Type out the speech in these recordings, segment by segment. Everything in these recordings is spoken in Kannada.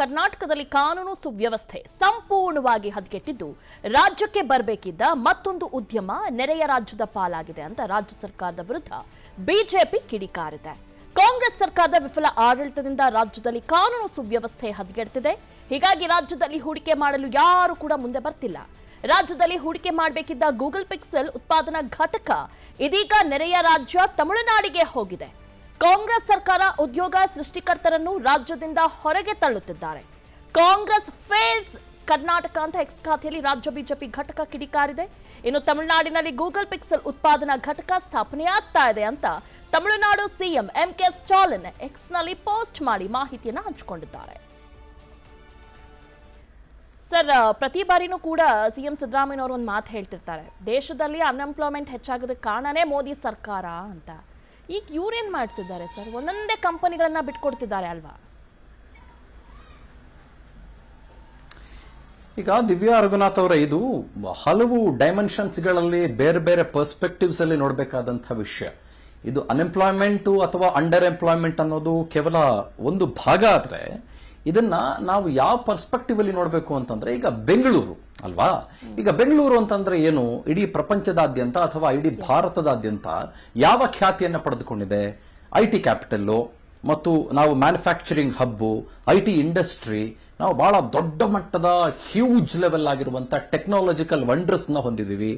ಕರ್ನಾಟಕದಲ್ಲಿ ಕಾನೂನು ಸುವ್ಯವಸ್ಥೆ ಸಂಪೂರ್ಣವಾಗಿ ಹದಗೆಟ್ಟಿದ್ದು ರಾಜ್ಯಕ್ಕೆ ಬರಬೇಕಿದ್ದ ಮತ್ತೊಂದು ಉದ್ಯಮ ನೆರೆಯ ರಾಜ್ಯದ ಪಾಲಾಗಿದೆ ಅಂತ ರಾಜ್ಯ ಸರ್ಕಾರದ ವಿರುದ್ಧ ಬಿಜೆಪಿ ಕಿಡಿಕಾರಿದೆ. ಕಾಂಗ್ರೆಸ್ ಸರ್ಕಾರದ ವಿಫಲ ಆಡಳಿತದಿಂದ ರಾಜ್ಯದಲ್ಲಿ ಕಾನೂನು ಸುವ್ಯವಸ್ಥೆ ಹದಗೆಡ್ತಿದೆ. ಹೀಗಾಗಿ ರಾಜ್ಯದಲ್ಲಿ ಹೂಡಿಕೆ ಮಾಡಲು ಯಾರು ಕೂಡ ಮುಂದೆ ಬರ್ತಿಲ್ಲ. ರಾಜ್ಯದಲ್ಲಿ ಹೂಡಿಕೆ ಮಾಡಬೇಕಿದ್ದ ಗೂಗಲ್ ಪಿಕ್ಸೆಲ್ ಉತ್ಪಾದನಾ ಘಟಕ ಇದೀಗ ನೆರೆಯ ರಾಜ್ಯ ತಮಿಳುನಾಡಿಗೆ ಹೋಗಿದೆ. ಕಾಂಗ್ರೆಸ್ ಸರ್ಕಾರ ಉದ್ಯೋಗ ಸೃಷ್ಟಿಕರ್ತರನ್ನು ರಾಜ್ಯದಿಂದ ಹೊರಗೆ ತಳ್ಳುತ್ತಿದ್ದಾರೆ. ಕಾಂಗ್ರೆಸ್ ಫೇಲ್ಸ್ ಕರ್ನಾಟಕ ಅಂತ ಎಕ್ಸ್ ಖಾತೆಯಲ್ಲಿ ರಾಜ್ಯ ಬಿಜೆಪಿ ಘಟಕ ಕಿಡಿಕಾರಿದೆ. ಇನ್ನು ತಮಿಳುನಾಡಿನಲ್ಲಿ ಗೂಗಲ್ ಪಿಕ್ಸೆಲ್ ಉತ್ಪಾದನಾ ಘಟಕ ಸ್ಥಾಪನೆಯಾಗ್ತಾ ಇದೆ ಅಂತ ತಮಿಳುನಾಡು ಸಿಎಂ ಎಂಕೆ ಸ್ಟಾಲಿನ್ ಎಕ್ಸ್ನಲ್ಲಿ ಪೋಸ್ಟ್ ಮಾಡಿ ಮಾಹಿತಿಯನ್ನು ಹಂಚಿಕೊಂಡಿದ್ದಾರೆ. ಸರ್, ಪ್ರತಿ ಬಾರಿನೂ ಕೂಡ ಸಿಎಂ ಸಿದ್ದರಾಮಯ್ಯ ಅವರು ಒಂದು ಮಾತು ಹೇಳ್ತಿರ್ತಾರೆ, ದೇಶದಲ್ಲಿ ಅನ್ಎಂಪ್ಲಾಯ್ಮೆಂಟ್ ಹೆಚ್ಚಾಗೋದಕ್ಕೆ ಕಾರಣನೇ ಮೋದಿ ಸರ್ಕಾರ ಅಂತ. ಈಗ ಇವ್ರೇನ್ ಮಾಡ್ತಿದ್ದಾರೆ ಸರ್? ಒಂದೊಂದೇ ಕಂಪನಿಗಳನ್ನ ಬಿಟ್ಕೊಡ್ತಿದ್ದಾರೆ ಅಲ್ವಾ? ಈಗ ದಿವ್ಯಾ ರಘುನಾಥ್ ಅವರ ಇದು ಹಲವು ಡೈಮೆನ್ಷನ್ಸ್ಗಳಲ್ಲಿ ಬೇರೆ ಬೇರೆ ಪರ್ಸ್ಪೆಕ್ಟಿವ್ಸ್ ಅಲ್ಲಿ ನೋಡಬೇಕಾದಂತಹ ವಿಷಯ. ಇದು ಅನ್ಎಂಪ್ಲಾಯ್ಮೆಂಟ್ ಅಥವಾ ಅಂಡರ್ ಎಂಪ್ಲಾಯ್ಮೆಂಟ್ ಅನ್ನೋದು ಕೇವಲ ಒಂದು ಭಾಗ ಆದ್ರೆ ಇದನ್ನ ನಾವು ಯಾವ ಪರ್ಸ್ಪೆಕ್ಟಿವ್ ಅಲ್ಲಿ ನೋಡಬೇಕು ಅಂತಂದ್ರೆ, ಈಗ ಬೆಂಗಳೂರು ಅಲ್ವಾ, ಈಗ ಬೆಂಗಳೂರು ಅಂತಂದ್ರೆ ಏನು, ಇಡೀ ಪ್ರಪಂಚದಾದ್ಯಂತ ಅಥವಾ ಇಡೀ ಭಾರತದಾದ್ಯಂತ ಯಾವ ಖ್ಯಾತಿಯನ್ನ ಪಡೆದುಕೊಂಡಿದೆ? ಐಟಿ ಕ್ಯಾಪಿಟಲ್ ಮತ್ತು ನಾವು ಮ್ಯಾನುಫ್ಯಾಕ್ಚರಿಂಗ್ ಹಬ್ಬು, ಐಟಿ ಇಂಡಸ್ಟ್ರಿ, ನಾವು ಬಹಳ ದೊಡ್ಡ ಮಟ್ಟದ ಹ್ಯೂಜ್ ಲೆವೆಲ್ ಆಗಿರುವಂತಹ ಟೆಕ್ನಾಲಜಿಕಲ್ ವಂಡರ್ಸ್ ನ ಹೊಂದಿದೀವಿ.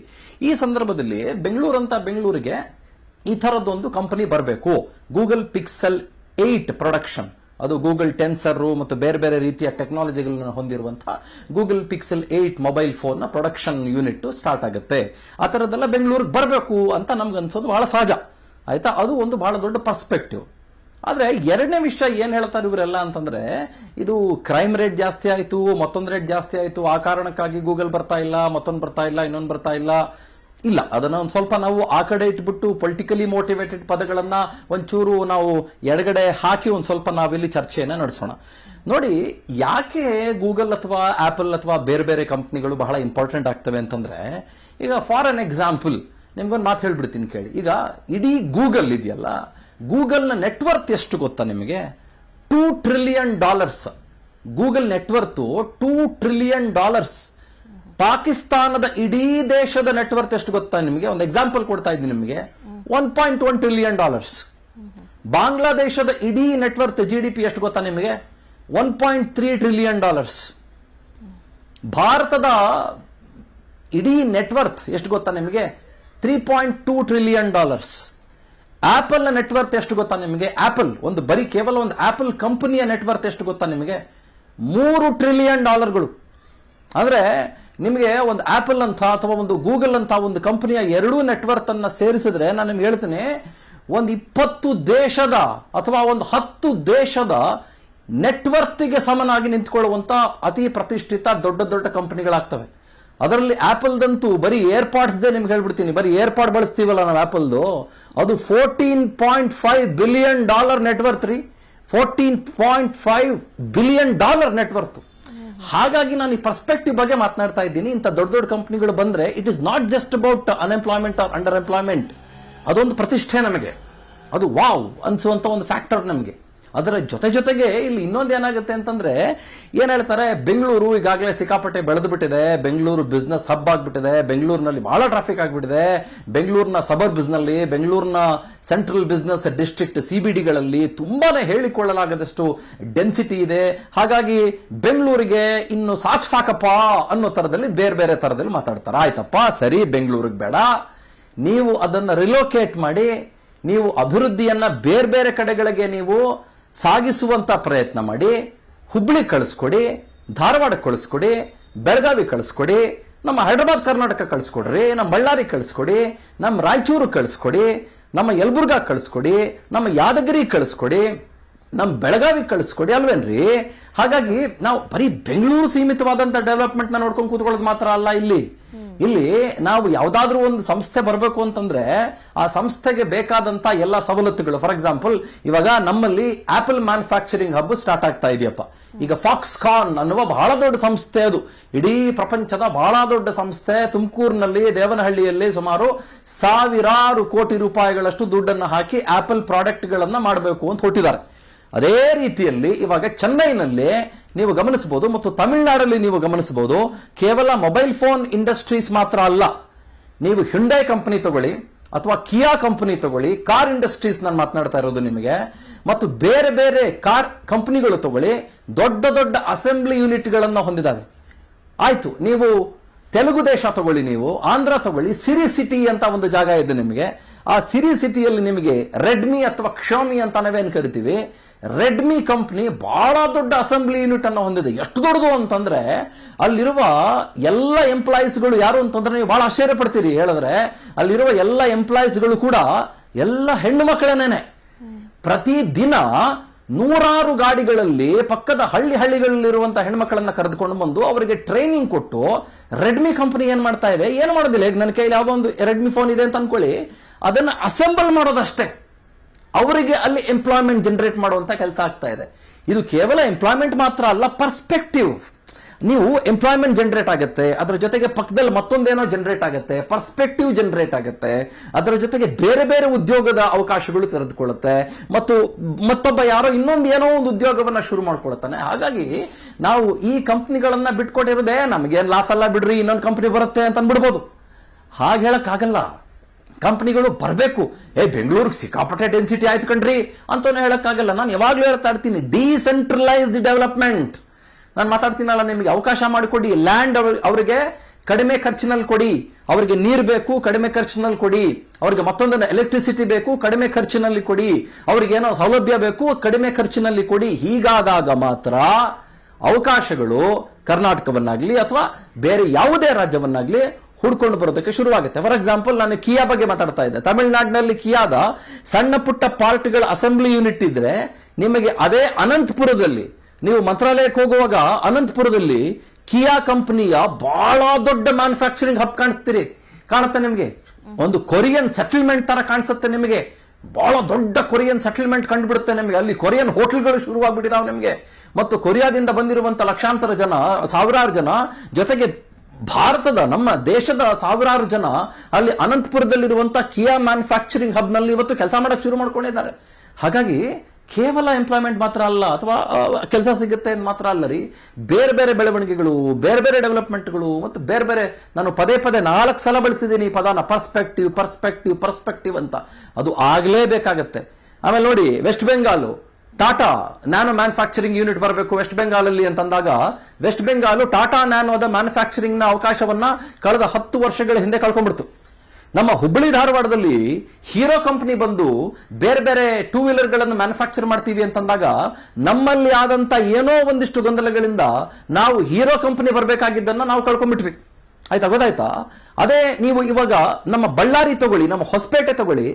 ಈ ಸಂದರ್ಭದಲ್ಲಿ ಬೆಂಗಳೂರಿಗೆ ಈ ತರದೊಂದು ಕಂಪನಿ ಬರಬೇಕು. ಗೂಗಲ್ ಪಿಕ್ಸೆಲ್ 8 ಪ್ರೊಡಕ್ಷನ್, ಅದು ಗೂಗಲ್ ಟೆನ್ಸರ್ ಮತ್ತು ಬೇರೆ ಬೇರೆ ರೀತಿಯ ಟೆಕ್ನಾಲಜಿಗಳನ್ನು ಹೊಂದಿರುವಂತಹ ಗೂಗಲ್ ಪಿಕ್ಸೆಲ್ 8 ಮೊಬೈಲ್ ಫೋನ್ ನ ಪ್ರೊಡಕ್ಷನ್ ಯೂನಿಟ್ ಸ್ಟಾರ್ಟ್ ಆಗುತ್ತೆ. ಆ ತರದೆಲ್ಲ ಬೆಂಗಳೂರಿಗೆ ಬರಬೇಕು ಅಂತ ನಮ್ಗೆ ಅನ್ಸೋದು ಬಹಳ ಸಹಜ ಆಯ್ತಾ. ಅದು ಒಂದು ಬಹಳ ದೊಡ್ಡ ಪರ್ಸ್ಪೆಕ್ಟಿವ್. ಆದ್ರೆ ಎರಡನೇ ವಿಷಯ ಏನ್ ಹೇಳ್ತಾರೆ ಇವರೆಲ್ಲ ಅಂತಂದ್ರೆ, ಇದು ಕ್ರೈಮ್ ರೇಟ್ ಜಾಸ್ತಿ ಆಯ್ತು, ಮತ್ತೊಂದು ರೇಟ್ ಜಾಸ್ತಿ ಆಯ್ತು, ಆ ಕಾರಣಕ್ಕಾಗಿ ಗೂಗಲ್ ಬರ್ತಾ ಇಲ್ಲ, ಮತ್ತೊಂದು ಬರ್ತಾ ಇಲ್ಲ, ಇನ್ನೊಂದು ಬರ್ತಾ ಇಲ್ಲ. ಇಲ್ಲ, ಅದನ್ನ ಒಂದು ಸ್ವಲ್ಪ ನಾವು ಆ ಕಡೆ ಇಟ್ಬಿಟ್ಟು ಪೊಲಿಟಿಕಲಿ ಮೋಟಿವೇಟೆಡ್ ಪದಗಳನ್ನ ಒಂಚೂರು ನಾವು ಎಡಗಡೆ ಹಾಕಿ ಒಂದ್ ಸ್ವಲ್ಪ ನಾವಿಲ್ಲಿ ಚರ್ಚೆಯನ್ನ ನಡೆಸೋಣ. ನೋಡಿ, ಯಾಕೆ ಗೂಗಲ್ ಅಥವಾ ಆಪಲ್ ಅಥವಾ ಬೇರೆ ಬೇರೆ ಕಂಪ್ನಿಗಳು ಬಹಳ ಇಂಪಾರ್ಟೆಂಟ್ ಆಗ್ತವೆ ಅಂತಂದ್ರೆ, ಈಗ ಫಾರ್ ಅನ್ ಎಕ್ಸಾಂಪಲ್ ನಿಮ್ಗೊಂದು ಮಾತು ಹೇಳ್ಬಿಡ್ತೀನಿ ಕೇಳಿ. ಈಗ ಇಡೀ ಗೂಗಲ್ ಇದೆಯಲ್ಲ, ಗೂಗಲ್ ನ ನೆಟ್ವರ್ತ್ ಎಷ್ಟು ಗೊತ್ತಾ ನಿಮಗೆ? $2 ಟ್ರಿಲಿಯನ್. Google net worth $2 trillion. ಪಾಕಿಸ್ತಾನದ ಇಡೀ ದೇಶದ ನೆಟ್ವರ್ತ್ ಎಷ್ಟು ಗೊತ್ತಾ ನಿಮಗೆ? ಒಂದು ಎಕ್ಸಾಂಪಲ್ ಕೊಡ್ತಾ ಇದ್ದೀನಿ ನಿಮಗೆ, $1.1 ಟ್ರಿಲಿಯನ್. ಬಾಂಗ್ಲಾದೇಶದ ಇಡೀ ನೆಟ್ವರ್ತ್ ಜಿಡಿಪಿ ಎಷ್ಟು ಗೊತ್ತಾ ನಿಮಗೆ? $1.3 ಟ್ರಿಲಿಯನ್. ಭಾರತದ ಇಡೀ ನೆಟ್ವರ್ತ್ ಎಷ್ಟು ಗೊತ್ತಾ ನಿಮಗೆ? $3.2 ಟ್ರಿಲಿಯನ್. ಆಪಲ್ ನ ನೆಟ್ವರ್ತ್ ಎಷ್ಟು ಗೊತ್ತಾ ನಿಮಗೆ? ಆಪಲ್ ಕೇವಲ ಒಂದು ಆಪಲ್ ಕಂಪನಿಯ ನೆಟ್ವರ್ತ್ ಎಷ್ಟು ಗೊತ್ತಾ ನಿಮಗೆ? $3 ಟ್ರಿಲಿಯನ್. ಅಂದ್ರೆ ನಿಮಗೆ ಒಂದು ಆಪಲ್ ಅಂತ ಅಥವಾ ಒಂದು ಗೂಗಲ್ ಅಂತ ಒಂದು ಕಂಪನಿಯ ಎರಡೂ ನೆಟ್ವರ್ಕ್ ಅನ್ನ ಸೇರಿಸಿದ್ರೆ ನಾನು ನಿಮ್ಗೆ ಹೇಳ್ತೀನಿ, ಒಂದು 20 ದೇಶದ ಅಥವಾ ಒಂದು 10 ದೇಶದ ನೆಟ್ವರ್ಕ್ಗೆ ಸಮನಾಗಿ ನಿಂತ್ಕೊಳ್ಳುವಂತ ಅತಿ ಪ್ರತಿಷ್ಠಿತ ದೊಡ್ಡ ದೊಡ್ಡ ಕಂಪನಿಗಳಾಗ್ತವೆ. ಅದರಲ್ಲಿ ಆಪಲ್ದಂತೂ ಬರೀ ಏರ್ಪಾಡ್ಸ್ ನಿಮ್ಗೆ ಹೇಳ್ಬಿಡ್ತೀನಿ, ಬರೀ ಏರ್ಪಾಡ್ ಬಳಸ್ತೀವಲ್ಲ ನಾವು ಆಪಲ್ದು, ಅದು $14.5 ಬಿಲಿಯನ್ ನೆಟ್ವರ್ತ್ ರೀ. $14.5 ಬಿಲಿಯನ್ ನೆಟ್ವರ್ತ್. ಹಾಗಾಗಿ ನಾನು ಈ ಪರ್ಸ್ಪೆಕ್ಟಿವ್ ಬಗ್ಗೆ ಮಾತನಾಡ್ತಾ ಇದ್ದೀನಿ. ಇಂಥ ದೊಡ್ಡ ದೊಡ್ಡ ಕಂಪನಿಗಳು ಬಂದ್ರೆ it is not just about unemployment R under employment. ಅದೊಂದು ಪ್ರತಿಷ್ಠೆ ನಮಗೆ, ಅದು ವಾವ್ ಅನ್ಸುವಂತ ಒಂದು ಫ್ಯಾಕ್ಟರ್ ನಮಗೆ. ಅದರ ಜೊತೆಗೆ ಇಲ್ಲಿ ಇನ್ನೊಂದು ಏನಾಗುತ್ತೆ ಅಂತಂದ್ರೆ, ಏನ್ ಹೇಳ್ತಾರೆ, ಬೆಂಗಳೂರು ಈಗಾಗಲೇ ಸಿಕ್ಕಾಪಟ್ಟೆ ಬೆಳೆದು ಬಿಟ್ಟಿದೆ, ಬೆಂಗಳೂರು ಬಿಸ್ನೆಸ್ ಹಬ್ ಆಗ್ಬಿಟ್ಟಿದೆ, ಬೆಂಗಳೂರಿನಲ್ಲಿ ಬಹಳ ಟ್ರಾಫಿಕ್ ಆಗ್ಬಿಟ್ಟಿದೆ, ಬೆಂಗಳೂರಿನ ಸಬರ್ಬ್ಸ್ ನಲ್ಲಿ, ಬೆಂಗಳೂರಿನ ಸೆಂಟ್ರಲ್ ಬಿಸ್ನೆಸ್ ಡಿಸ್ಟ್ರಿಕ್ಟ್ ಸಿಬಿಡಿಗಳಲ್ಲಿ ತುಂಬಾನೇ ಹೇಳಿಕೊಳ್ಳಲಾಗದಷ್ಟು ಡೆನ್ಸಿಟಿ ಇದೆ. ಹಾಗಾಗಿ ಬೆಂಗಳೂರಿಗೆ ಇನ್ನು ಸಾಕಪ್ಪ ಅನ್ನೋ ತರದಲ್ಲಿ ಬೇರೆ ಬೇರೆ ತರದಲ್ಲಿ ಮಾತಾಡ್ತಾರೆ. ಆಯ್ತಪ್ಪ, ಸರಿ, ಬೆಂಗಳೂರಿಗೆ ಬೇಡ, ನೀವು ಅದನ್ನ ರಿಲೋಕೇಟ್ ಮಾಡಿ, ನೀವು ಅಭಿವೃದ್ಧಿಯನ್ನ ಬೇರೆ ಬೇರೆ ಕಡೆಗಳಿಗೆ ನೀವು ಸಾಗಿಸುವಂತ ಪ್ರಯತ್ನ ಮಾಡಿ. ಹುಬ್ಳಿ ಕಳಿಸ್ಕೊಡಿ, ಧಾರವಾಡ ಕಳಿಸ್ಕೊಡಿ, ಬೆಳಗಾವಿ ಕಳಿಸ್ಕೊಡಿ, ನಮ್ಮ ಹೈದರಾಬಾದ್ ಕರ್ನಾಟಕ ಕಳಿಸ್ಕೊಡ್ರಿ, ನಮ್ಮ ಬಳ್ಳಾರಿ ಕಳಿಸ್ಕೊಡಿ, ನಮ್ಮ ರಾಯಚೂರು ಕಳಿಸ್ಕೊಡಿ, ನಮ್ಮ ಯಲಬುರ್ಗಾ ಕಳಿಸ್ಕೊಡಿ, ನಮ್ಮ ಯಾದಗಿರಿ ಕಳಿಸ್ಕೊಡಿ, ನಮ್ಮ ಬೆಳಗಾವಿ ಕಳಿಸ್ಕೊಡಿ ಅಲ್ವೇನ್ರಿ? ಹಾಗಾಗಿ ನಾವು ಬರೀ ಬೆಂಗಳೂರು ಸೀಮಿತವಾದಂತ ಡೆವಲಪ್ಮೆಂಟ್ ನ ನೋಡ್ಕೊಂಡು ಕೂತ್ಕೊಳ್ಳೋದು ಮಾತ್ರ ಅಲ್ಲ. ಇಲ್ಲಿ ನಾವು ಯಾವ್ದಾದ್ರೂ ಒಂದು ಸಂಸ್ಥೆ ಬರಬೇಕು ಅಂತಂದ್ರೆ ಆ ಸಂಸ್ಥೆಗೆ ಬೇಕಾದಂತ ಎಲ್ಲ ಸವಲತ್ತುಗಳು, ಫಾರ್ ಎಕ್ಸಾಂಪಲ್ ಇವಾಗ ನಮ್ಮಲ್ಲಿ ಆಪಲ್ ಮ್ಯಾನುಫ್ಯಾಕ್ಚರಿಂಗ್ ಹಬ್ ಸ್ಟಾರ್ಟ್ ಆಗ್ತಾ ಇದೆಯಪ್ಪ. ಈಗ ಫಾಕ್ಸ್ಕಾನ್ ಅನ್ನುವ ಬಹಳ ದೊಡ್ಡ ಸಂಸ್ಥೆ, ಅದು ಇಡೀ ಪ್ರಪಂಚದ ಬಹಳ ದೊಡ್ಡ ಸಂಸ್ಥೆ. ತುಮಕೂರಿನಲ್ಲಿ ದೇವನಹಳ್ಳಿಯಲ್ಲಿ ಸುಮಾರು ಸಾವಿರಾರು ಕೋಟಿ ರೂಪಾಯಿಗಳಷ್ಟು ದುಡ್ಡನ್ನು ಹಾಕಿ ಆಪಲ್ ಪ್ರಾಡಕ್ಟ್ ಗಳನ್ನ ಮಾಡಬೇಕು ಅಂತ ಹೊರಟಿದ್ದಾರೆ. ಅದೇ ರೀತಿಯಲ್ಲಿ ಇವಾಗ ಚೆನ್ನೈನಲ್ಲಿ ನೀವು ಗಮನಿಸಬಹುದು ಮತ್ತು ತಮಿಳುನಾಡಲ್ಲಿ ನೀವು ಗಮನಿಸಬಹುದು, ಕೇವಲ ಮೊಬೈಲ್ ಫೋನ್ ಇಂಡಸ್ಟ್ರೀಸ್ ಮಾತ್ರ ಅಲ್ಲ, ನೀವು ಹ್ಯುಂಡೈ ಕಂಪನಿ ತಗೊಳ್ಳಿ ಅಥವಾ ಕಿಯಾ ಕಂಪನಿ ತಗೊಳ್ಳಿ, ಕಾರ್ ಇಂಡಸ್ಟ್ರೀಸ್ ನಾನು ಮಾತನಾಡ್ತಾ ಇರೋದು ನಿಮಗೆ, ಮತ್ತು ಬೇರೆ ಬೇರೆ ಕಾರ್ ಕಂಪನಿಗಳು ತಗೊಳ್ಳಿ, ದೊಡ್ಡ ದೊಡ್ಡ ಅಸೆಂಬ್ಲಿ ಯೂನಿಟ್ಗಳನ್ನು ಹೊಂದಿದ್ದಾವೆ. ಆಯ್ತು, ನೀವು ತೆಲುಗು ದೇಶ ತಗೊಳ್ಳಿ, ನೀವು ಆಂಧ್ರ ತಗೊಳ್ಳಿ, ಸಿರಿ ಸಿಟಿ ಅಂತ ಒಂದು ಜಾಗ ಇದೆ ನಿಮಗೆ. ಆ ಸಿರಿ ಸಿಟಿಯಲ್ಲಿ ನಿಮಗೆ ರೆಡ್ಮಿ ಅಥವಾ ಕ್ಷೋಮಿ ಅಂತ ನಾವೇನು ಕರಿತೀವಿ, ರೆಡ್ಮಿ ಕಂಪ್ನಿ ಬಹಳ ದೊಡ್ಡ ಅಸೆಂಬ್ಲಿ ಯೂನಿಟ್ ಅನ್ನು ಹೊಂದಿದೆ. ಎಷ್ಟು ದೊಡ್ಡದು ಅಂತಂದ್ರೆ ಅಲ್ಲಿರುವ ಎಲ್ಲ ಎಂಪ್ಲಾಯೀಸ್ಗಳು ಯಾರು ಅಂತಂದ್ರೆ ನೀವು ಬಹಳ ಆಶ್ಚರ್ಯ ಪಡ್ತೀರಿ ಹೇಳಿದ್ರೆ, ಅಲ್ಲಿರುವ ಎಲ್ಲ ಎಂಪ್ಲಾಯೀಸ್ಗಳು ಕೂಡ ಎಲ್ಲ ಹೆಣ್ಣು ಮಕ್ಕಳೇನೆ. ಪ್ರತಿ ದಿನ ನೂರಾರು ಗಾಡಿಗಳಲ್ಲಿ ಪಕ್ಕದ ಹಳ್ಳಿಗಳಿರುವಂತಹ ಹೆಣ್ಮಕ್ಳನ್ನ ಕರೆದುಕೊಂಡು ಬಂದು ಅವರಿಗೆ ಟ್ರೈನಿಂಗ್ ಕೊಟ್ಟು, ರೆಡ್ಮಿ ಕಂಪನಿ ಏನ್ ಮಾಡ್ತಾ ಇದೆ, ಏನು ಮಾಡೋದಿಲ್ಲ, ಈಗ ನನ್ನ ಕೈಲಿ ಯಾವುದೋ ಒಂದು ರೆಡ್ಮಿ ಫೋನ್ ಇದೆ ಅಂತ ಅನ್ಕೊಳ್ಳಿ, ಅದನ್ನ ಅಸೆಂಬಲ್ ಮಾಡೋದಷ್ಟೇ, ಅವರಿಗೆ ಅಲ್ಲಿ ಎಂಪ್ಲಾಯ್ಮೆಂಟ್ ಜನರೇಟ್ ಮಾಡುವಂತ ಕೆಲಸ ಆಗ್ತಾ ಇದೆ. ಇದು ಕೇವಲ ಎಂಪ್ಲಾಯ್ಮೆಂಟ್ ಮಾತ್ರ ಅಲ್ಲ, ಪರ್ಸ್ಪೆಕ್ಟಿವ್. ನೀವು ಎಂಪ್ಲಾಯ್ಮೆಂಟ್ ಜನರೇಟ್ ಆಗುತ್ತೆ, ಅದರ ಜೊತೆಗೆ ಪಕ್ಕದಲ್ಲಿ ಮತ್ತೊಂದೇನೋ ಜನರೇಟ್ ಆಗುತ್ತೆ, ಪರ್ಸ್ಪೆಕ್ಟಿವ್ ಜನರೇಟ್ ಆಗುತ್ತೆ, ಅದರ ಜೊತೆಗೆ ಬೇರೆ ಬೇರೆ ಉದ್ಯೋಗದ ಅವಕಾಶಗಳು ತೆರೆದುಕೊಳ್ಳುತ್ತೆ, ಮತ್ತು ಮತ್ತೊಬ್ಬ ಯಾರೋ ಇನ್ನೊಂದು ಏನೋ ಒಂದು ಉದ್ಯೋಗವನ್ನ ಶುರು ಮಾಡ್ಕೊಳ್ತಾನೆ. ಹಾಗಾಗಿ ನಾವು ಈ ಕಂಪ್ನಿಗಳನ್ನ ಬಿಟ್ಕೊಟ್ಟಿರೋದೇ ನಮಗೇನು ಲಾಸ್ ಅಲ್ಲ ಬಿಡ್ರಿ, ಇನ್ನೊಂದು ಕಂಪ್ನಿ ಬರುತ್ತೆ ಅಂತ ಅನ್ಬಿಡ್ಬೋದು. ಹಾಗೆ ಹೇಳಕ್ಕಾಗಲ್ಲ. ಕಂಪನಿಗಳು ಬರಬೇಕು. ಬೆಂಗಳೂರಿಗೆ ಸಿಕ್ಕಾಪಟ್ಟೆ ಡೆನ್ಸಿಟಿ ಆಯ್ತು ಕಣ್ರಿ ಅಂತ ಹೇಳಕ್ಕಾಗಲ್ಲ. ನಾನು ಯಾವಾಗಲೂ ಹೇಳ್ತಾ ಇರ್ತೀನಿ, ಡಿಸೆಂಟ್ರಲೈಸ್ಡ್ ಡೆವಲಪ್ಮೆಂಟ್. ನಾನು ಮಾತಾಡ್ತೀನಲ್ಲ, ನಿಮಗೆ ಅವಕಾಶ ಮಾಡಿಕೊಡಿ, ಲ್ಯಾಂಡ್ ಅವರಿಗೆ ಕಡಿಮೆ ಖರ್ಚಿನಲ್ಲಿ ಕೊಡಿ, ಅವರಿಗೆ ನೀರು ಬೇಕು ಕಡಿಮೆ ಖರ್ಚಿನಲ್ಲಿ ಕೊಡಿ, ಅವರಿಗೆ ಮತ್ತೊಂದನ್ನು ಎಲೆಕ್ಟ್ರಿಸಿಟಿ ಬೇಕು ಕಡಿಮೆ ಖರ್ಚಿನಲ್ಲಿ ಕೊಡಿ, ಅವರಿಗೆ ಏನೋ ಸೌಲಭ್ಯ ಬೇಕು ಕಡಿಮೆ ಖರ್ಚಿನಲ್ಲಿ ಕೊಡಿ. ಹೀಗಾದಾಗ ಮಾತ್ರ ಅವಕಾಶಗಳು ಕರ್ನಾಟಕವನ್ನಾಗ್ಲಿ ಅಥವಾ ಬೇರೆ ಯಾವುದೇ ರಾಜ್ಯವನ್ನಾಗ್ಲಿ ಹುಡ್ಕೊಂಡು ಬರೋದಕ್ಕೆ ಶುರುವಾಗುತ್ತೆ. ಫಾರ್ ಎಕ್ಸಾಂಪಲ್, ನಾನು ಕಿಯಾ ಬಗ್ಗೆ ಮಾತಾಡ್ತಾ ಇದ್ದೆ. ತಮಿಳುನಾಡಿನಲ್ಲಿ ಕಿಯಾದ ಸಣ್ಣ ಪುಟ್ಟ ಪಾರ್ಟ್ಗಳ ಅಸೆಂಬ್ಲಿ ಯೂನಿಟ್ ಇದ್ರೆ, ನಿಮಗೆ ಅದೇ ಅನಂತಪುರದಲ್ಲಿ, ನೀವು ಮಂತ್ರಾಲಯಕ್ಕೆ ಹೋಗುವಾಗ ಅನಂತಪುರದಲ್ಲಿ ಕಿಯಾ ಕಂಪನಿಯ ಬಹಳ ದೊಡ್ಡ ಮ್ಯಾನುಫ್ಯಾಕ್ಚರಿಂಗ್ ಹಬ್ ಕಾಣುತ್ತೆ ನಿಮಗೆ. ಒಂದು ಕೊರಿಯನ್ ಸೆಟಲ್ಮೆಂಟ್ ತರ ಕಾಣಿಸುತ್ತೆ ನಿಮಗೆ. ಬಹಳ ದೊಡ್ಡ ಕೊರಿಯನ್ ಸೆಟಲ್ಮೆಂಟ್ ಕಂಡುಬಿಡುತ್ತೆ ನಿಮಗೆ. ಅಲ್ಲಿ ಕೊರಿಯನ್ ಹೋಟೆಲ್ಗಳು ಶುರುವಾಗ್ಬಿಟ್ಟಿದಾವೆ ನಿಮಗೆ. ಮತ್ತು ಕೊರಿಯಾದಿಂದ ಬಂದಿರುವಂತ ಲಕ್ಷಾಂತರ ಜನ, ಸಾವಿರಾರು ಜನ, ಜೊತೆಗೆ ಭಾರತದ ನಮ್ಮ ದೇಶದ ಸಾವಿರಾರು ಜನ ಅಲ್ಲಿ ಅನಂತಪುರದಲ್ಲಿರುವಂತಹ ಕಿಯಾ ಮ್ಯಾನುಫ್ಯಾಕ್ಚರಿಂಗ್ ಹಬ್ ನಲ್ಲಿ ಇವತ್ತು ಕೆಲಸ ಮಾಡಕ್ಕೆ ಶುರು ಮಾಡ್ಕೊಂಡಿದ್ದಾರೆ. ಹಾಗಾಗಿ ಕೇವಲ ಎಂಪ್ಲಾಯ್ಮೆಂಟ್ ಮಾತ್ರ ಅಲ್ಲ, ಅಥವಾ ಕೆಲಸ ಸಿಗುತ್ತೆ ಅಂತ ಮಾತ್ರ ಅಲ್ಲ ರೀ, ಬೇರೆ ಬೇರೆ ಬೆಳವಣಿಗೆಗಳು, ಬೇರೆ ಬೇರೆ ಡೆವಲಪ್ಮೆಂಟ್ಗಳು, ಮತ್ತು ಬೇರೆ ಬೇರೆ, ನಾನು ಪದೇ 4 ಸಲ ಬಳಸಿದ್ದೀನಿ ಈ ಪದಾನ, ಪರ್ಸ್ಪೆಕ್ಟಿವ್ ಪರ್ಸ್ಪೆಕ್ಟಿವ್ ಪರ್ಸ್ಪೆಕ್ಟಿವ್ ಅಂತ. ಅದು ಆಗಲೇಬೇಕಾಗತ್ತೆ. ಆಮೇಲೆ ನೋಡಿ, West Bengal Tata nano manufacturing unit ಬರಬೇಕು ವೆಸ್ಟ್ ಬೆಂಗಾಲಲ್ಲಿ ಅಂತಂದಾಗ, ವೆಸ್ಟ್ ಬೆಂಗಾಲು ಟಾಟಾ ನ್ಯಾನೋದ ಮ್ಯಾನುಫ್ಯಾಕ್ಚರಿಂಗ್ ನ ಅವಕಾಶವನ್ನ ಕಳೆದ 10 ವರ್ಷಗಳ ಹಿಂದೆ ಕಳ್ಕೊಂಡ್ಬಿಡ್ತು. ನಮ್ಮ ಹುಬ್ಬಳ್ಳಿ ಧಾರವಾಡದಲ್ಲಿ ಹೀರೋ ಕಂಪನಿ ಬಂದು ಬೇರೆ ಬೇರೆ ಟೂ ವೀಲರ್ಗಳನ್ನು ಮ್ಯಾನುಫ್ಯಾಕ್ಚರ್ ಮಾಡ್ತೀವಿ ಅಂತಂದಾಗ, ನಮ್ಮಲ್ಲಿ ಆದಂತ ಏನೋ ಒಂದಿಷ್ಟು ಗೊಂದಲಗಳಿಂದ ನಾವು ಹೀರೋ ಕಂಪನಿ ಬರಬೇಕಾಗಿದ್ದನ್ನ ನಾವು ಕಳ್ಕೊಂಡ್ಬಿಟ್ವಿ. ಆಯ್ತಾ, ಗೊತ್ತಾಯ್ತಾ? ಅದೇ ನೀವು ಇವಾಗ ನಮ್ಮ ಬಳ್ಳಾರಿ ತಗೊಳ್ಳಿ, ನಮ್ಮ ಹೊಸಪೇಟೆ ತಗೊಳ್ಳಿ,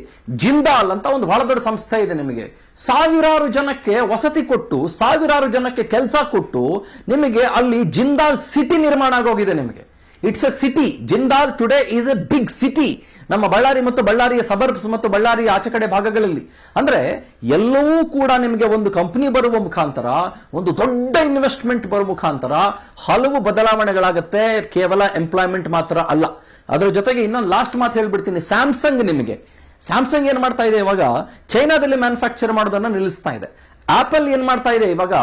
ಜಿಂದಾಲ್ ಅಂತ ಒಂದು ಬಹಳ ದೊಡ್ಡ ಸಂಸ್ಥೆ ಇದೆ ನಿಮಗೆ. ಸಾವಿರಾರು ಜನಕ್ಕೆ ವಸತಿ ಕೊಟ್ಟು, ಸಾವಿರಾರು ಜನಕ್ಕೆ ಕೆಲಸ ಕೊಟ್ಟು, ನಿಮಗೆ ಅಲ್ಲಿ ಜಿಂದಾಲ್ ಸಿಟಿ ನಿರ್ಮಾಣ ಆಗೋಗಿದೆ ನಿಮಗೆ. It's a city. Jindal today is a big city. ನಮ್ಮ ಬಳ್ಳಾರಿ ಮತ್ತು ಬಳ್ಳಾರಿಯ ಸಬರ್ಬ್ಸ್ ಮತ್ತು ಬಳ್ಳಾರಿಯ ಆಚೆ ಕಡೆ ಭಾಗಗಳಲ್ಲಿ. ಅಂದ್ರೆ ಎಲ್ಲವೂ ಕೂಡ ನಿಮಗೆ ಒಂದು ಕಂಪನಿ ಬರುವ ಮುಖಾಂತರ, ಒಂದು ದೊಡ್ಡ ಇನ್ವೆಸ್ಟ್ಮೆಂಟ್ ಬರುವ ಮುಖಾಂತರ ಹಲವು ಬದಲಾವಣೆಗಳಾಗುತ್ತೆ. ಕೇವಲ ಎಂಪ್ಲಾಯ್ಮೆಂಟ್ ಮಾತ್ರ ಅಲ್ಲ. ಅದರ ಜೊತೆಗೆ ಇನ್ನೊಂದು ಲಾಸ್ಟ್ ಮಾತು ಹೇಳ್ಬಿಡ್ತೀನಿ. ಸ್ಯಾಮ್ಸಂಗ್ ಏನ್ ಮಾಡ್ತಾ ಇದೆ ಇವಾಗ, ಚೈನಾದಲ್ಲಿ ಮ್ಯಾನುಫ್ಯಾಕ್ಚರ್ ಮಾಡೋದನ್ನ ನಿಲ್ಲಿಸ್ತಾ ಇದೆ. ಆಪಲ್ ಏನ್ ಮಾಡ್ತಾ ಇದೆ ಇವಾಗ,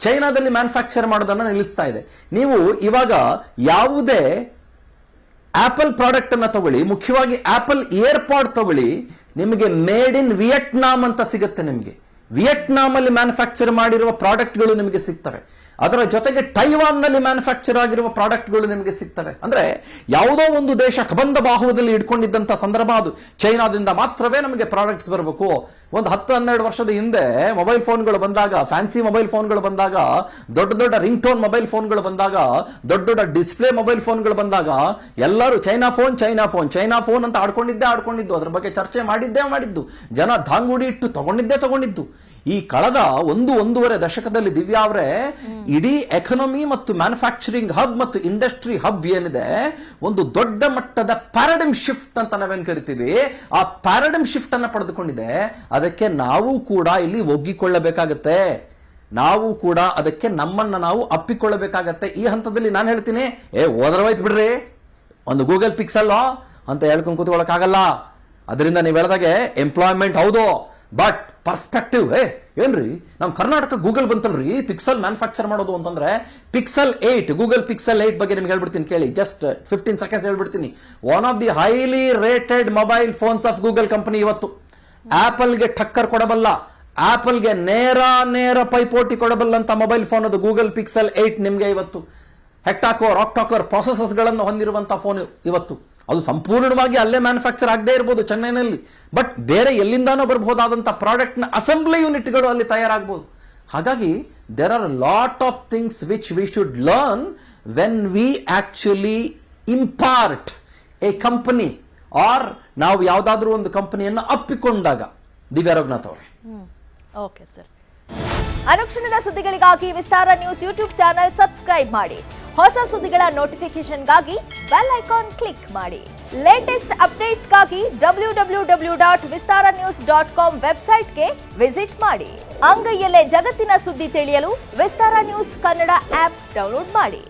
ಚೈನಾದಲ್ಲಿ ಮ್ಯಾನುಫ್ಯಾಕ್ಚರ್ ಮಾಡೋದನ್ನ ನಿಲ್ಲಿಸ್ತಾ ಇದೆ. ನೀವು ಇವಾಗ ಯಾವುದೇ ಆಪಲ್ ಪ್ರಾಡಕ್ಟ್ ಅನ್ನ ತಗೊಳ್ಳಿ, ಮುಖ್ಯವಾಗಿ ಆಪಲ್ ಏರ್ಪಾಡ್ ತಗೊಳ್ಳಿ, ನಿಮಗೆ ಮೇಡ್ ಇನ್ ವಿಯೆಟ್ನಾಂ ಅಂತ ಸಿಗುತ್ತೆ. ನಿಮಗೆ ವಿಯೆಟ್ನಾಂ ಅಲ್ಲಿ ಮ್ಯಾನುಫ್ಯಾಕ್ಚರ್ ಮಾಡಿರುವ ಪ್ರಾಡಕ್ಟ್ಗಳು ನಿಮಗೆ ಸಿಗ್ತವೆ. ಅದರ ಜೊತೆಗೆ ಟೈವಾನ್ ನಲ್ಲಿ ಮ್ಯಾನುಫ್ಯಾಕ್ಚರ್ ಆಗಿರುವ ಪ್ರಾಡಕ್ಟ್ಗಳು ನಿಮಗೆ ಸಿಗ್ತವೆ. ಅಂದ್ರೆ ಯಾವುದೋ ಒಂದು ದೇಶ ಕಬಂಧ ಬಾಹುವದಲ್ಲಿ ಇಟ್ಕೊಂಡಿದ್ದಂತ ಸಂದರ್ಭ ಅದು. ಚೈನಾದಿಂದ ಮಾತ್ರವೇ ನಮಗೆ ಪ್ರಾಡಕ್ಟ್ಸ್ ಬರಬೇಕು. ಒಂದು 10-12 ವರ್ಷದ ಹಿಂದೆ ಮೊಬೈಲ್ ಫೋನ್ಗಳು ಬಂದಾಗ, ಫ್ಯಾನ್ಸಿ ಮೊಬೈಲ್ ಫೋನ್ಗಳು ಬಂದಾಗ, ದೊಡ್ಡ ದೊಡ್ಡ ರಿಂಗ್ ಟೋನ್ ಮೊಬೈಲ್ ಫೋನ್ಗಳು ಬಂದಾಗ, ದೊಡ್ಡ ದೊಡ್ಡ ಡಿಸ್ಪ್ಲೇ ಮೊಬೈಲ್ ಫೋನ್ಗಳು ಬಂದಾಗ, ಎಲ್ಲರೂ ಚೈನಾ ಫೋನ್ ಅಂತ ಆಡ್ಕೊಂಡಿದ್ದು, ಅದ್ರ ಬಗ್ಗೆ ಚರ್ಚೆ ಮಾಡಿದ್ದು, ಜನ ಧಾಂಗುಡಿ ಇಟ್ಟು ತಗೊಂಡಿದ್ದು. ಈ ಕಳೆದ 1-1.5 ದಶಕದಲ್ಲಿ ದಿವ್ಯಾ ಅವರೇ, ಇಡೀ ಎಕಾನಮಿ ಮತ್ತು ಮ್ಯಾನುಫ್ಯಾಕ್ಚರಿಂಗ್ ಹಬ್ ಮತ್ತು ಇಂಡಸ್ಟ್ರಿ ಹಬ್ ಏನಿದೆ, ಒಂದು ದೊಡ್ಡ ಮಟ್ಟದ ಪ್ಯಾರಾಡೈಮ್ ಶಿಫ್ಟ್ ಅಂತ ನಾವೇನ್ ಕರಿತೀವಿ, ಆ ಪ್ಯಾರಾಡೈಮ್ ಶಿಫ್ಟ್ ಅನ್ನ ಪಡೆದುಕೊಂಡಿದೆ. ಅದಕ್ಕೆ ನಾವು ಕೂಡ ಇಲ್ಲಿ ಒಗ್ಗಿಕೊಳ್ಳಬೇಕಾಗತ್ತೆ. ನಾವು ಕೂಡ ಅದಕ್ಕೆ ನಮ್ಮನ್ನ ನಾವು ಅಪ್ಪಿಕೊಳ್ಳಬೇಕಾಗತ್ತೆ. ಈ ಹಂತದಲ್ಲಿ ನಾನು ಹೇಳ್ತೀನಿ, ಹೋದ್ರವಾಯ್ತು ಬಿಡ್ರಿ, ಒಂದು ಗೂಗಲ್ ಪಿಕ್ಸೆಲ್ ಅಂತ ಹೇಳ್ಕೊಂಡು ಕೂತ್ಕೊಳ್ಳೋಕ್ಕಾಗಲ್ಲ. ಅದರಿಂದ ನೀವು ಹೇಳಿದಾಗೆ ಎಂಪ್ಲಾಯ್ಮೆಂಟ್ ಹೌದು, ಬಟ್ ಪರ್ಸ್ಪೆಕ್ಟಿವ್. ಏನ್ರಿ ನಮ್ಮ ಕರ್ನಾಟಕ ಗೂಗಲ್ ಬಂತಲ್ರಿ ಪಿಕ್ಸೆಲ್ ಮ್ಯಾನುಫ್ಯಾಕ್ಚರ್ ಮಾಡೋದು ಅಂತಂದ್ರೆ, Pixel 8 ಗೂಗಲ್ Pixel 8 ಬಗ್ಗೆ ನಿಮ್ಗೆ ಹೇಳ್ಬಿಡ್ತೀನಿ ಕೇಳಿ, ಜಸ್ಟ್ 15 ಸೆಕೆಂಡ್ಸ್ ಹೇಳ್ಬಿಡ್ತೀನಿ. One of the highly rated mobile phones of Google company ಇವತ್ತು. ಆಪಲ್ಗೆ ಟಕ್ಕರ್ ಕೊಡಬಲ್ಲ, ಆಪಲ್ಗೆ ನೇರ ಪೈಪೋಟಿ ಕೊಡಬಲ್ಲಂತ ಮೊಬೈಲ್ ಫೋನ್ ಅದು ಗೂಗಲ್ Pixel 8 ನಿಮ್ಗೆ ಇವತ್ತು. ಹೆಕ್ಟಾಕೋರ್ ಆಕ್ಟಾಕೋರ್ ಪ್ರೊಸೆಸರ್ಸ್ಗಳನ್ನು ಹೊಂದಿರುವಂತಹ ಫೋನ್ ಇವತ್ತು. ಅದು ಸಂಪೂರ್ಣವಾಗಿ ಅಲ್ಲೇ ಮ್ಯಾನುಫ್ಯಾಕ್ಚರ್ ಆಗದೆ ಇರಬಹುದು ಚೆನ್ನೈನಲ್ಲಿ, ಬಟ್ ಬೇರೆ ಎಲ್ಲಿಂದಾನೋ ಬರಬಹುದಾದಂತಹ ಪ್ರಾಡಕ್ಟ್ ನ ಅಸೆಂಬ್ಲಿ ಯೂನಿಟ್ಗಳು ಅಲ್ಲಿ ತಯಾರಾಗಬಹುದು. ಹಾಗಾಗಿ there are lot of things which we should learn when we actually import a company or ನಾವು ಯಾವುದಾದ್ರೂ ಒಂದು ಕಂಪನಿಯನ್ನು ಅಪ್ಪಿಕೊಂಡಾಗ. ದಿವ್ಯಾ ರಘುನಾಥ್ ಅವರೇ. Okay sir. ಅನುಕ್ಷಣದ ಸುದ್ದಿಗಳಿಗಾಗಿ Vistara news YouTube channel subscribe ಮಾಡಿ. ಹೊಸ ಸುದ್ದಿಗಳ ನೋಟಿಫಿಕೇಶನ್ಗಾಗಿ ಬೆಲ್ ಐಕಾನ್ ಕ್ಲಿಕ್ ಮಾಡಿ. ಲೇಟೆಸ್ಟ್ ಅಪ್ಡೇಟ್ಸ್ಗಾಗಿ www.vistaranews.com ವೆಬ್ಸೈಟ್ಗೆ ವಿಸಿಟ್ ಮಾಡಿ. ಅಂಗೈಯಲ್ಲೇ ಜಗತ್ತಿನ ಸುದ್ದಿ ತಿಳಿಯಲು Vistara news Kannada app download ಮಾಡಿ.